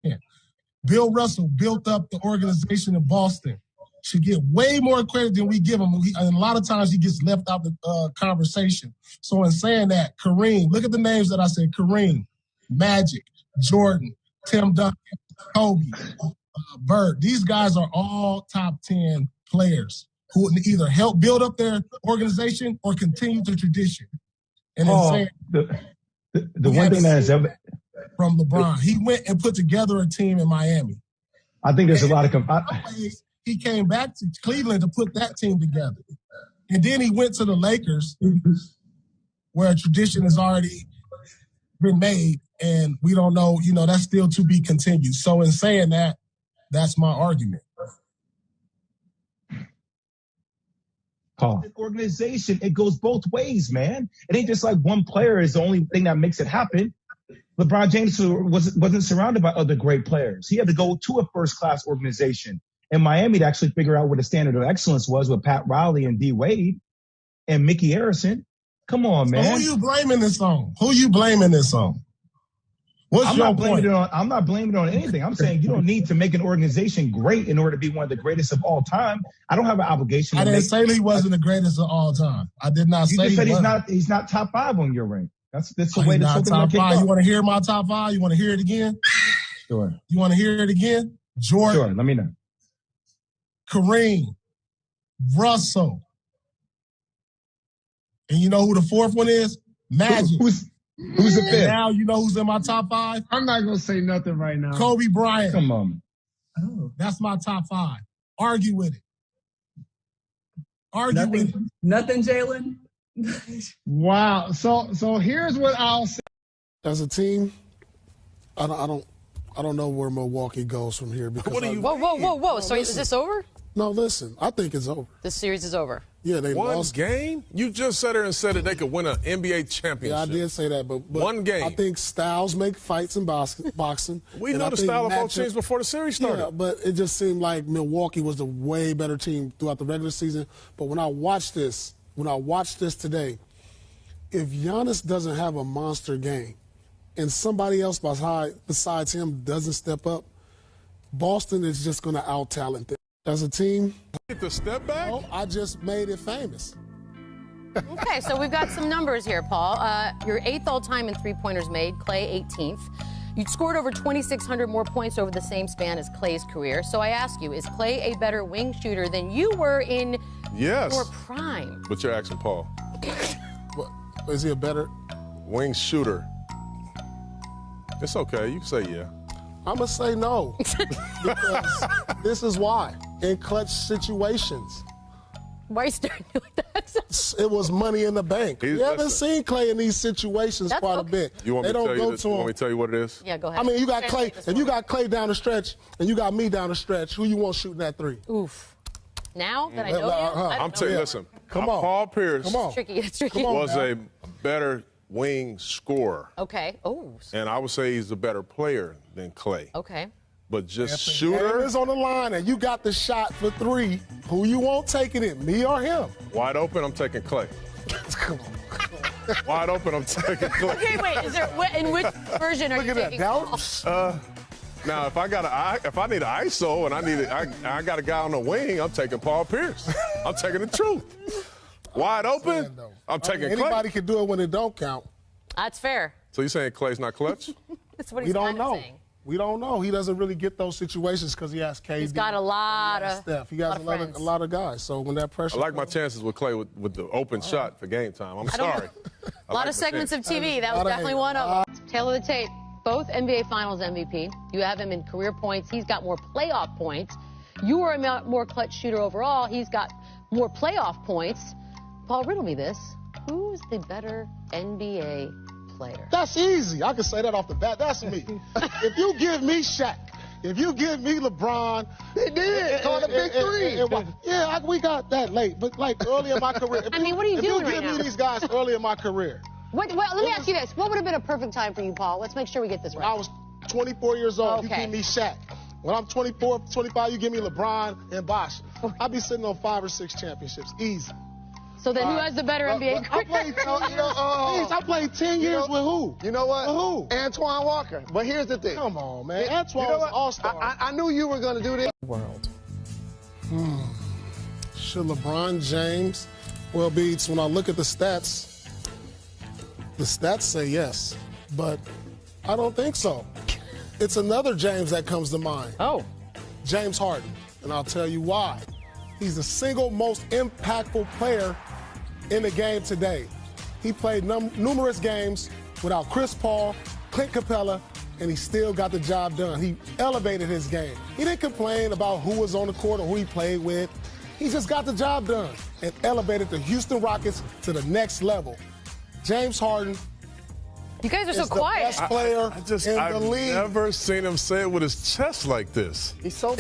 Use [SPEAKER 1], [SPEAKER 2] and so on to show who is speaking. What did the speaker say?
[SPEAKER 1] Yeah. Bill Russell built up the organization in Boston. Should get way more credit than we give him. And a lot of times he gets left out the conversation. So in saying that, Kareem, look at the names that I said: Kareem, Magic, Jordan, Tim Duncan, Kobe, Bird. These guys are all top 10 players who either help build up their organization or continue the tradition. And
[SPEAKER 2] Paul, the one thing that has ever
[SPEAKER 1] from LeBron, he went and put together a team in Miami.
[SPEAKER 2] I think there's a lot of
[SPEAKER 1] he came back to Cleveland to put that team together. And then he went to the Lakers, where a tradition has already been made, and we don't know, that's still to be continued. So in saying that, that's my argument.
[SPEAKER 2] Paul. Organization, it goes both ways, man. It ain't just like one player is the only thing that makes it happen. LeBron James wasn't surrounded by other great players. He had to go to a first-class organization in Miami to actually figure out what the standard of excellence was with Pat Riley and D. Wade and Mickey Harrison. Come on, man.
[SPEAKER 1] So who you blaming this on? What's your point?
[SPEAKER 2] I'm not blaming it on anything. I'm saying you don't need to make an organization great in order to be one of the greatest of all time. I don't have an obligation.
[SPEAKER 1] I didn't say he wasn't the greatest of all time. I did not say
[SPEAKER 2] he said he's not top 5 on your rank. That's the way
[SPEAKER 1] that's top 5. You want to hear my top 5? You want to hear it again?
[SPEAKER 2] Sure.
[SPEAKER 1] You want to hear it again? Jordan.
[SPEAKER 2] Sure. Let me know.
[SPEAKER 1] Kareem, Russell. And you know who the fourth one is? Magic.
[SPEAKER 2] Who's the fifth?
[SPEAKER 1] Now you know who's in my top 5?
[SPEAKER 3] I'm not going to say nothing right now.
[SPEAKER 1] Kobe Bryant.
[SPEAKER 2] Come on.
[SPEAKER 1] Oh. That's my top 5. Argue with it.
[SPEAKER 4] Nothing, Jalen?
[SPEAKER 3] Wow. So here's what I'll say.
[SPEAKER 5] As a team, I don't know where Milwaukee goes from here. Because
[SPEAKER 6] Whoa. So is this over?
[SPEAKER 5] No, listen. I think it's over.
[SPEAKER 6] This series is over.
[SPEAKER 5] Yeah, they lost.
[SPEAKER 7] One game? You just sat there and said that they could win an NBA championship.
[SPEAKER 5] Yeah, I did say that, but
[SPEAKER 7] one game.
[SPEAKER 5] I think styles make fights in boxing.
[SPEAKER 7] We knew the style of both teams before the series started.
[SPEAKER 5] Yeah, but it just seemed like Milwaukee was the way better team throughout the regular season. But when I watched this today, if Giannis doesn't have a monster game and somebody else besides him doesn't step up, Boston is just going to out-talent them. As a team,
[SPEAKER 7] get the step back?
[SPEAKER 5] No, I just made it famous.
[SPEAKER 6] Okay, so we've got some numbers here, Paul. You're 8th all-time in three-pointers made, Clay 18th. You scored over 2,600 more points over the same span as Clay's career. So I ask you, is Clay a better wing shooter than you were in your prime?
[SPEAKER 7] But you're asking Paul.
[SPEAKER 5] Is he a better
[SPEAKER 7] wing shooter? It's okay. You can say yeah.
[SPEAKER 5] I'm going to say no. Because this is why. In clutch situations.
[SPEAKER 6] Why are you starting with that?
[SPEAKER 5] It was money in the bank. You haven't seen Clay in these situations quite a bit.
[SPEAKER 7] You want me to tell you what it is?
[SPEAKER 6] Yeah, go ahead.
[SPEAKER 5] I mean, you got Clay. If you got Clay down the stretch and you got me down the stretch, who you want shooting that 3?
[SPEAKER 6] Oof. Now that I know you,
[SPEAKER 7] I'm telling you, listen.
[SPEAKER 5] Come on.
[SPEAKER 7] Paul Pierce
[SPEAKER 6] It's tricky.
[SPEAKER 7] was a better wing scorer.
[SPEAKER 6] Okay. Oh.
[SPEAKER 7] And I would say he's a better player than Clay.
[SPEAKER 6] Okay.
[SPEAKER 7] But just shooter
[SPEAKER 5] is on the line, and you got the shot for 3. Who you want taking it, me or him?
[SPEAKER 7] Wide open, I'm taking Clay.
[SPEAKER 5] Come on.
[SPEAKER 7] Wide open, I'm taking Clay.
[SPEAKER 6] Okay, wait. In which version are you taking?
[SPEAKER 7] Now, if I need an ISO and I got a guy on the wing, I'm taking Paul Pierce. I'm taking the truth. Wide open, I'm taking Clay.
[SPEAKER 5] Anybody can do it when it don't count.
[SPEAKER 6] That's fair.
[SPEAKER 7] So you saying Clay's not clutch?
[SPEAKER 6] That's what he's saying.
[SPEAKER 5] We don't know. He doesn't really get those situations because he has KD.
[SPEAKER 6] He's got a lot of
[SPEAKER 5] Steph. He has a lot of guys. So when that pressure,
[SPEAKER 7] I like my chances with Clay with the open shot for game time. I'm sorry.
[SPEAKER 6] A lot of segments of TV. That was definitely one of them. Tail of the tape. Both NBA Finals MVP. You have him in career points. He's got more playoff points. You are a more clutch shooter overall. He's got more playoff points. Paul, riddle me this. Who's the better NBA player?
[SPEAKER 1] That's easy. I can say that off the bat. That's me. If you give me Shaq, if you give me LeBron,
[SPEAKER 3] they did. Call the big 3.
[SPEAKER 1] We got that late, but like early in my career.
[SPEAKER 6] I mean, what are you doing right now?
[SPEAKER 1] If you give me these guys early in my career.
[SPEAKER 6] Well, let me ask you this. What would have been a perfect time for you, Paul? Let's make sure we get this right.
[SPEAKER 1] I was 24 years old.
[SPEAKER 6] Okay.
[SPEAKER 1] You give me Shaq. When I'm 24, 25, you give me LeBron and Bosh. I'd be sitting on 5 or 6 championships. Easy.
[SPEAKER 6] So then who has the better NBA career?
[SPEAKER 8] I played 10 years with who?
[SPEAKER 9] You know what?
[SPEAKER 8] With who?
[SPEAKER 9] Antoine Walker. But here's the thing.
[SPEAKER 8] Come on, man. Antoine was an all-star.
[SPEAKER 9] I knew you were going to do this.
[SPEAKER 4] World.
[SPEAKER 5] Should LeBron James? Well, Beats, when I look at the stats say yes, but I don't think so. It's another James that comes to mind.
[SPEAKER 4] Oh.
[SPEAKER 5] James Harden, and I'll tell you why. He's the single most impactful player in the game today. He played numerous games without Chris Paul, Clint Capella, and he still got the job done. He elevated his game. He didn't complain about who was on the court or who he played with. He just got the job done and elevated the Houston Rockets to the next level. James Harden.
[SPEAKER 6] You guys are so
[SPEAKER 5] is
[SPEAKER 6] quiet.
[SPEAKER 5] The best player in the league.
[SPEAKER 7] I've never seen him say it with his chest like this.
[SPEAKER 8] He's so